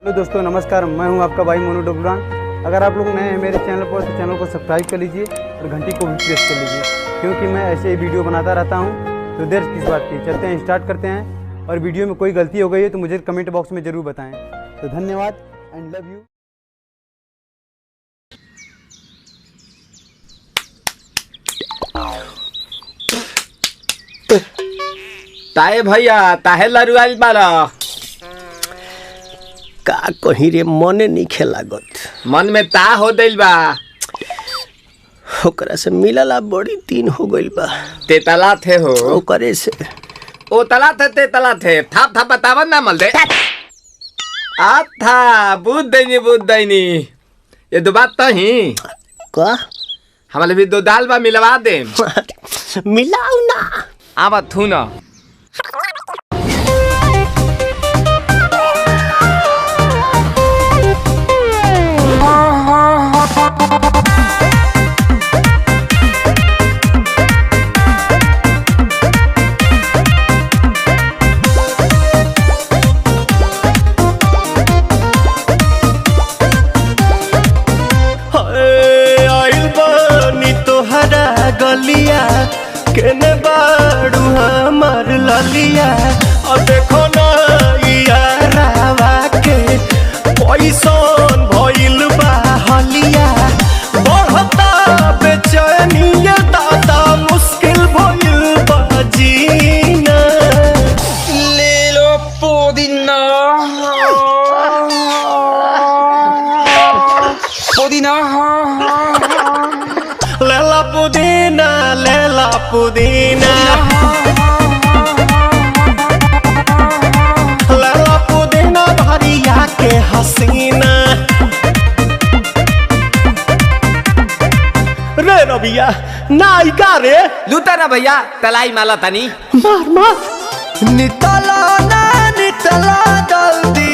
Hello दोस्तों, नमस्कार। मैं हूं आपका भाई मोनू डोबरान। अगर आप लोग नए हैं मेरे चैनल पर तो चैनल को सब्सक्राइब कर लीजिए और घंटी को भी प्रेस कर लीजिए, क्योंकि मैं ऐसे ही वीडियो बनाता रहता हूं। तो देर किस बात की, चलते हैं, स्टार्ट करते हैं। और वीडियो में कोई गलती हो गई है तो मुझे कमेंट बॉक्स में ज़रूर बताएँ। तो धन्यवाद एंड लव यू। ताए भैया ताहे लरुआल बारा का कहीं रे मने नहीं लागत। मन में ता हो दिल बा, ओकरा से मिलला बड़ी दिन हो गइल बा। ते तला थे हो ओकरे से ओ तला थे ते तला थे थाप थाप बतावन ना मल दे आ था बुद्ध दैनी ये दो बात तो ही का हमारे भी दो दाल बा मिलवा दे मिलाऊ ना आवा थू ना। गलिया केने बाड़ू हमार ललिया और देखो ना यारावा के पैसन भइल बा हलिया बढ़ता बेचैनिया दादा मुश्किल भइल बा जीना ले लो पुदीना पुदीना लेला पुदीना लेला पुदीना भरिया के हसीना रे रबिया नायिका रे लूटा ना भैया तलाई माला तनी मार मार नितला ना नितला जल्दी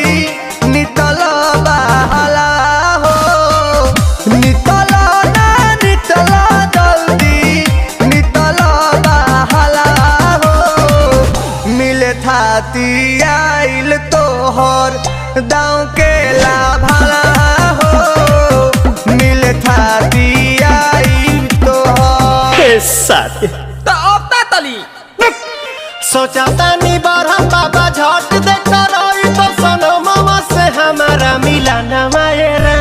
नितला बहाला हो नितला ना नितला थाती आइल तोहर दाँव के लाभाला हो मिले थाती आइल तोहर साथी तो अपता तली सोचा तानी बारह बाबा झट देखा रही तो सनो मामा से हमारा मिला न मायरा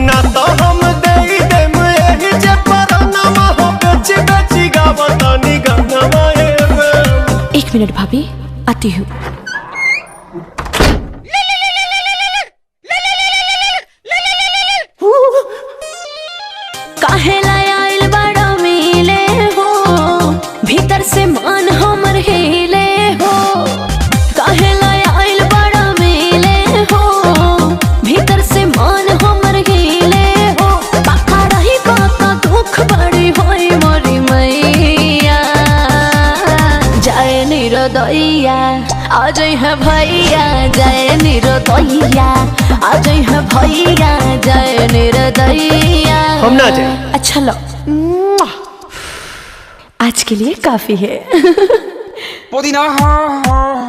ना तो हम दे देम यही जे पर नामा हो बेची बेची गावतानी गंगा मायरा। 1 मिनट भाभी, आती हूँ। काहे लायल बड़ा मिले हो भीतर से मान हमर हिले हो काहे लायल बड़ा मिले हो भीतर से मान हमर हिले हो पाका रही पाका दुख बड़ी होई मोरी मैया जाए निरोदैया आज है भैया जय निरोदैया आज है भैया जय निरोदैया। हम ना जाए। अच्छा लो, आज के लिए काफी है। पुदीना